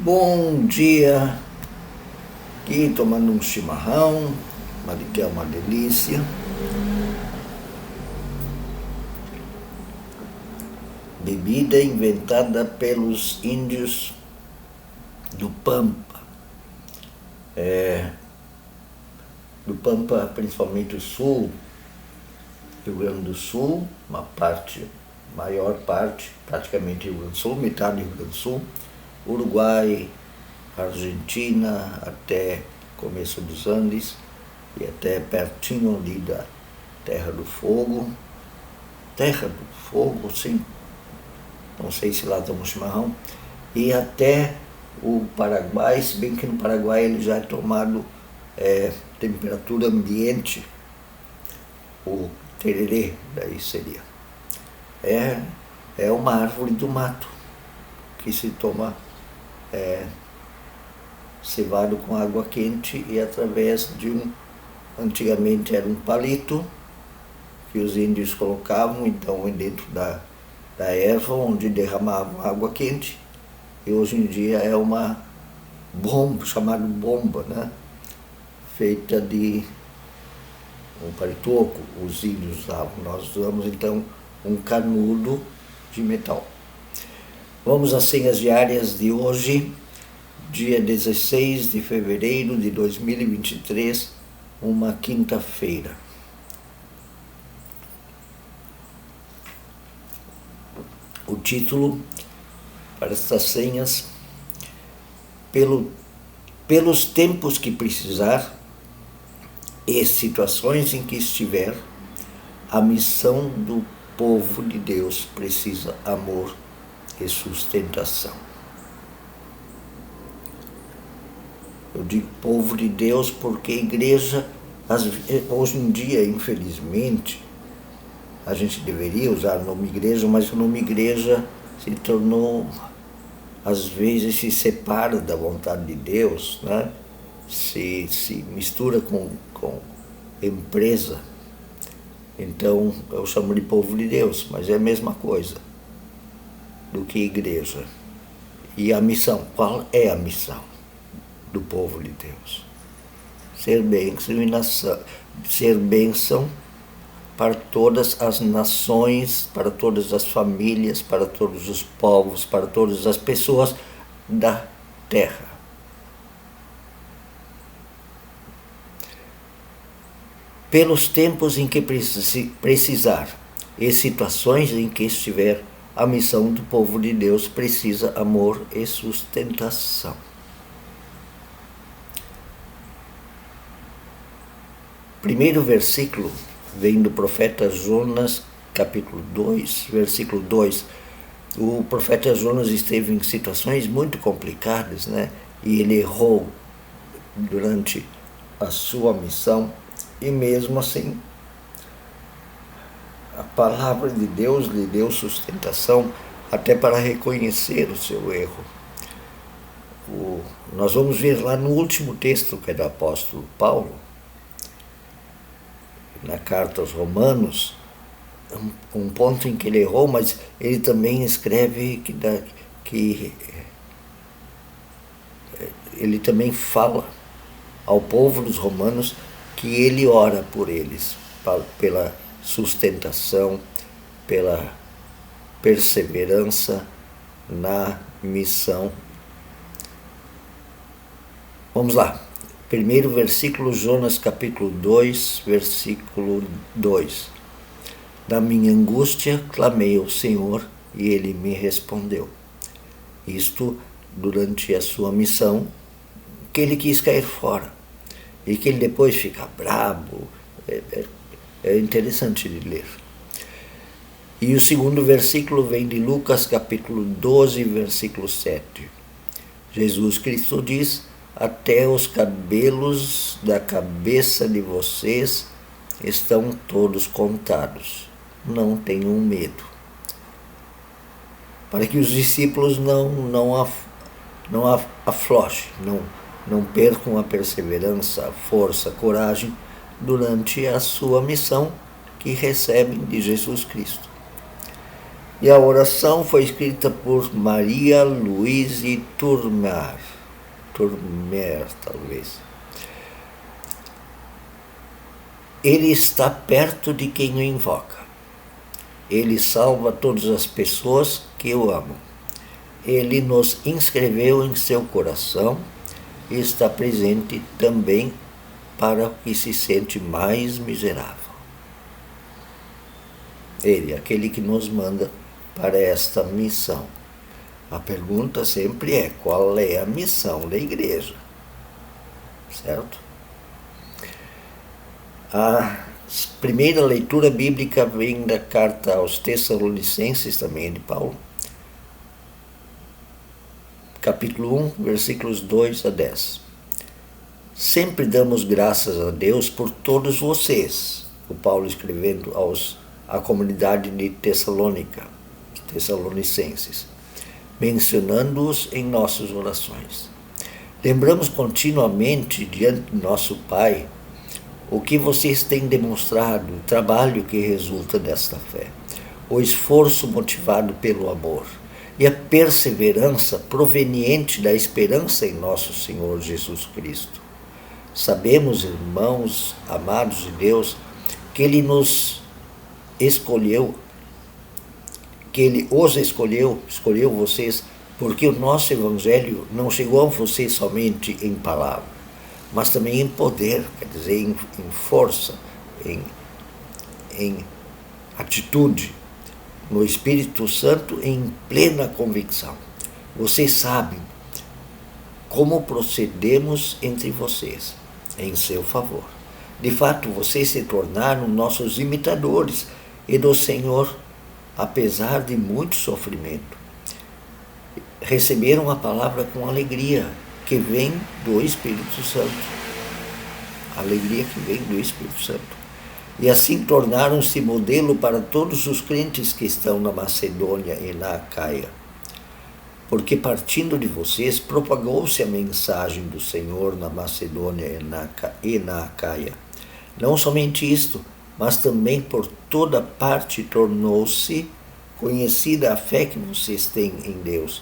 Bom dia, aqui tomando um chimarrão, que é uma delícia. Bebida inventada pelos índios do Pampa. Do Pampa, principalmente o sul, Rio Grande do Sul, maior parte, praticamente Rio Grande do Sul, metade do Rio Grande do Sul, Uruguai, Argentina, até começo dos Andes e até pertinho ali da Terra do Fogo, sim, não sei se lá toma chimarrão, e até o Paraguai, se bem que no Paraguai ele já é tomado temperatura ambiente, o tererê, daí seria. É uma árvore do mato que se toma cevado com água quente e através de antigamente era um palito que os índios colocavam então dentro da erva onde derramavam água quente, e hoje em dia é uma bomba, chamada bomba, né? Feita de um palitoco, os índios usavam, nós usamos então um canudo de metal. Vamos às senhas diárias de hoje, dia 16 de fevereiro de 2023, uma quinta-feira. O título para estas senhas: pelos tempos que precisar e situações em que estiver, a missão do povo de Deus precisa amor e sustentação. Eu digo povo de Deus porque a igreja, hoje em dia, infelizmente, a gente deveria usar o nome igreja, mas o nome igreja se tornou, às vezes se separa da vontade de Deus, né? se mistura com empresa. Então eu chamo de povo de Deus, mas é a mesma coisa do que igreja. E a missão, qual é a missão do povo de Deus? Ser bênção para todas as nações, para todas as famílias, para todos os povos, para todas as pessoas da terra. Pelos tempos em que precisar e situações em que estiver, a missão do povo de Deus precisa amor e sustentação. Primeiro versículo vem do profeta Jonas, capítulo 2, versículo 2. O profeta Jonas esteve em situações muito complicadas, né? E ele errou durante a sua missão, e mesmo assim a palavra de Deus lhe deu sustentação até para reconhecer o seu erro. Nós vamos ver lá no último texto, que é do apóstolo Paulo, na carta aos Romanos, um ponto em que ele errou, mas ele também escreve que ele também fala ao povo dos romanos que ele ora por eles, pela sustentação, pela perseverança na missão. Vamos lá. Primeiro versículo, Jonas capítulo 2, versículo 2. Na minha angústia clamei ao Senhor e ele me respondeu. Isto durante a sua missão, que ele quis cair fora. E que ele depois fica brabo. É interessante de ler. E o segundo versículo vem de Lucas capítulo 12, versículo 7. Jesus Cristo diz: até os cabelos da cabeça de vocês estão todos contados. Não tenham medo. Para que os discípulos não aflochem, não percam a perseverança, a força, a coragem durante a sua missão que recebem de Jesus Cristo. E a oração foi escrita por Maria Louise Turmer, talvez. Ele está perto de quem o invoca. Ele salva todas as pessoas que o amam. Ele nos inscreveu em seu coração e está presente também para o que se sente mais miserável. Ele, aquele que nos manda para esta missão. A pergunta sempre é: qual é a missão da igreja? Certo? A primeira leitura bíblica vem da carta aos Tessalonicenses, também de Paulo, capítulo 1, versículos 2 a 10. Sempre damos graças a Deus por todos vocês, o Paulo escrevendo à comunidade de Tessalonicenses, mencionando-os em nossas orações. Lembramos continuamente diante do nosso Pai o que vocês têm demonstrado, o trabalho que resulta desta fé, o esforço motivado pelo amor e a perseverança proveniente da esperança em nosso Senhor Jesus Cristo. Sabemos, irmãos amados de Deus, que Ele nos escolheu, que Ele os escolheu vocês, porque o nosso Evangelho não chegou a vocês somente em palavra, mas também em poder, quer dizer, em força, em atitude, no Espírito Santo, em plena convicção. Vocês sabem como procedemos entre vocês, em seu favor. De fato, vocês se tornaram nossos imitadores e do Senhor, apesar de muito sofrimento. Receberam a palavra com alegria, que vem do Espírito Santo. Alegria que vem do Espírito Santo. E assim tornaram-se modelo para todos os crentes que estão na Macedônia e na Acaia. Porque partindo de vocês, propagou-se a mensagem do Senhor na Macedônia e na Acaia. Não somente isto, mas também por toda parte tornou-se conhecida a fé que vocês têm em Deus.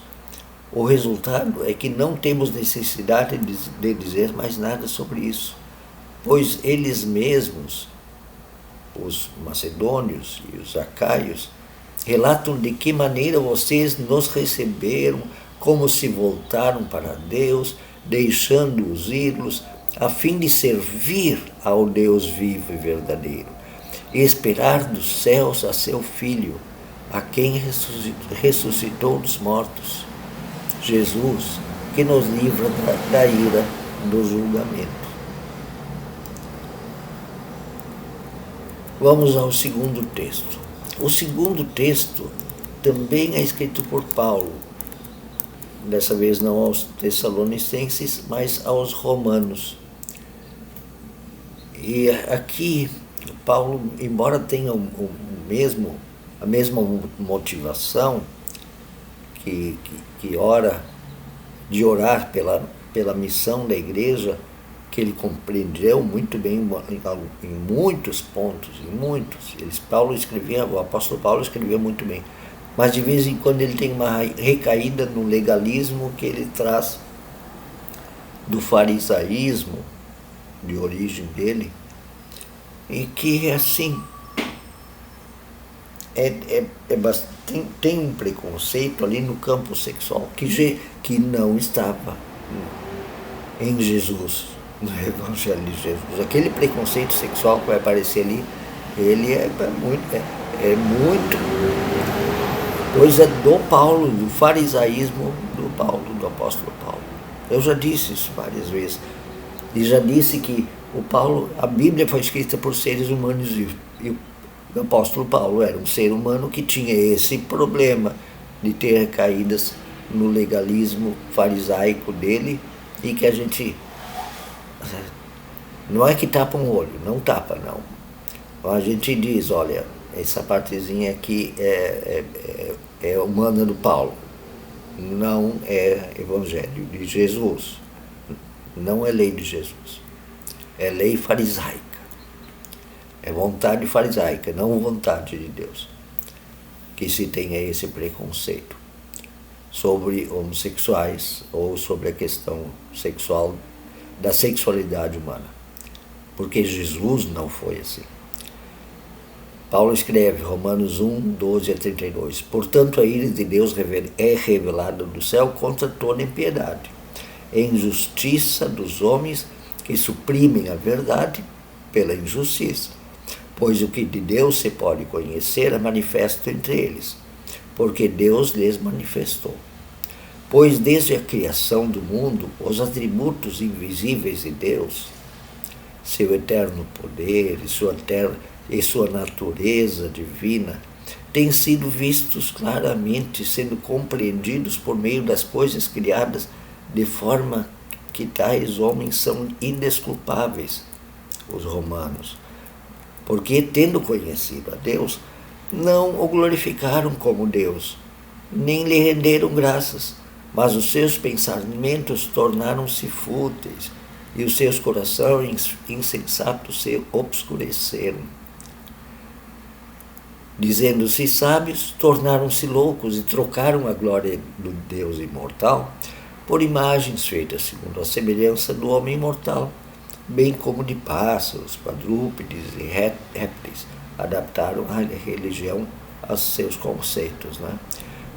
O resultado é que não temos necessidade de dizer mais nada sobre isso, pois eles mesmos, os macedônios e os acaios, relatam de que maneira vocês nos receberam, como se voltaram para Deus, deixando os ídolos, a fim de servir ao Deus vivo e verdadeiro, e esperar dos céus a seu Filho, a quem ressuscitou dos mortos, Jesus, que nos livra da ira do julgamento. Vamos ao segundo texto. O segundo texto também é escrito por Paulo, dessa vez não aos Tessalonicenses, mas aos Romanos. E aqui, Paulo, embora tenha a mesma motivação que ora, de orar pela missão da igreja, que ele compreendeu muito bem em muitos pontos, o apóstolo Paulo escrevia muito bem, mas de vez em quando ele tem uma recaída no legalismo que ele traz do farisaísmo, de origem dele, e que assim tem um preconceito ali no campo sexual que não estava em Jesus, no Evangelho de Jesus. Aquele preconceito sexual que vai aparecer ali, ele é muito coisa do Paulo, do farisaísmo do apóstolo Paulo. Eu já disse isso várias vezes. E já disse que a Bíblia foi escrita por seres humanos e o apóstolo Paulo era um ser humano que tinha esse problema de ter recaídas no legalismo farisaico dele, e que a gente não é que tapa um olho, não tapa não. A gente diz, olha, essa partezinha aqui é humana do Paulo, não é evangelho de Jesus, não é lei de Jesus, é lei farisaica. É vontade farisaica, não vontade de Deus. que se tenha esse preconceito sobre homossexuais ou sobre a questão sexual, da sexualidade humana. Porque Jesus não foi assim. Paulo escreve, Romanos 1, 12 a 32, portanto a ira de Deus é revelada do céu contra toda impiedade, a injustiça dos homens que suprimem a verdade pela injustiça. Pois o que de Deus se pode conhecer é manifesto entre eles, porque Deus lhes manifestou. Pois desde a criação do mundo, os atributos invisíveis de Deus, seu eterno poder e sua natureza divina, têm sido vistos claramente, sendo compreendidos por meio das coisas criadas, de forma que tais homens são indesculpáveis, os romanos, porque, tendo conhecido a Deus, não o glorificaram como Deus, nem lhe renderam graças, mas os seus pensamentos tornaram-se fúteis, e os seus corações insensatos se obscureceram. Dizendo-se sábios, tornaram-se loucos e trocaram a glória do Deus imortal por imagens feitas segundo a semelhança do homem imortal, bem como de pássaros, quadrúpedes e répteis. Adaptaram a religião aos seus conceitos, né?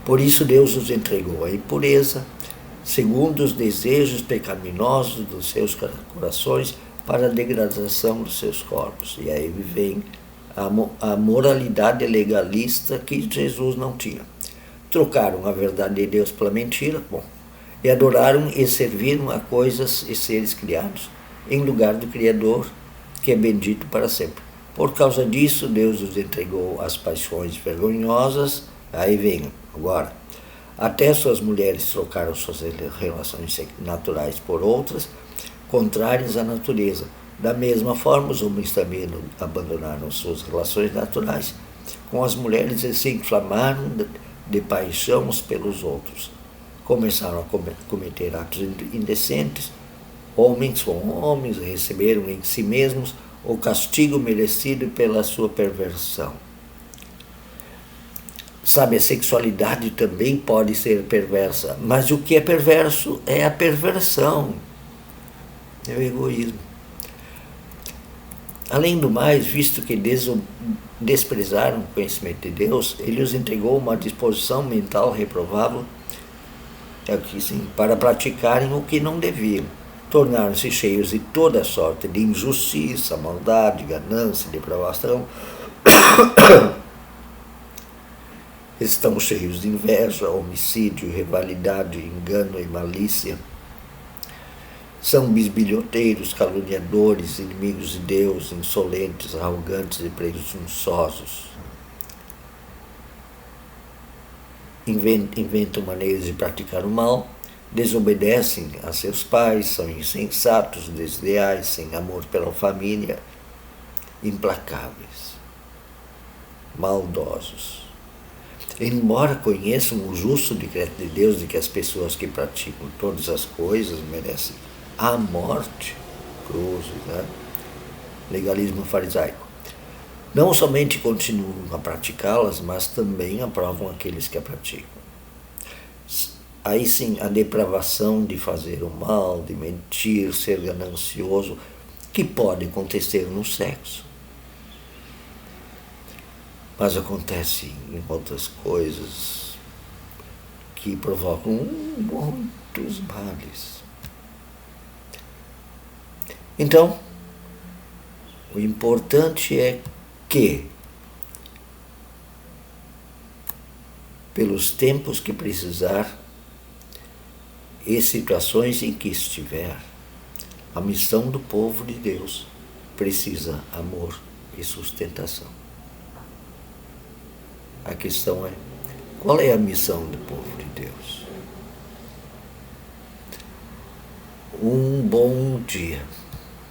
Por isso Deus os entregou à impureza, segundo os desejos pecaminosos dos seus corações, para a degradação dos seus corpos. E aí vem a moralidade legalista que Jesus não tinha. Trocaram a verdade de Deus pela mentira, e adoraram e serviram a coisas e seres criados, em lugar do Criador, que é bendito para sempre. Por causa disso, Deus os entregou às paixões vergonhosas. Aí vem, agora, até suas mulheres trocaram suas relações naturais por outras, contrárias à natureza. Da mesma forma, os homens também abandonaram suas relações naturais com as mulheres e se inflamaram de paixão uns pelos outros. Começaram a cometer atos indecentes. Homens com homens receberam em si mesmos o castigo merecido pela sua perversão. Sabe, a sexualidade também pode ser perversa, mas o que é perverso é a perversão, é o egoísmo. Além do mais, visto que desprezaram o conhecimento de Deus, ele os entregou uma disposição mental reprovável, aqui sim, para praticarem o que não deviam. Tornaram-se cheios de toda sorte de injustiça, maldade, ganância, depravação. Estão cheios de inveja, homicídio, rivalidade, engano e malícia. São bisbilhoteiros, caluniadores, inimigos de Deus, insolentes, arrogantes e presunçosos. Inventam maneiras de praticar o mal, desobedecem a seus pais, são insensatos, desleais, sem amor pela família, implacáveis, maldosos. Embora conheçam o justo decreto de Deus de que as pessoas que praticam todas as coisas merecem a morte, cruz, né? Legalismo farisaico. Não somente continuam a praticá-las, mas também aprovam aqueles que a praticam. Aí sim, a depravação de fazer o mal, de mentir, ser ganancioso, que pode acontecer no sexo. Mas acontece em outras coisas que provocam muitos males. Então, o importante é que, pelos tempos que precisar e situações em que estiver, a missão do povo de Deus precisa amor e sustentação. A questão é, qual é a missão do povo de Deus? Um bom dia.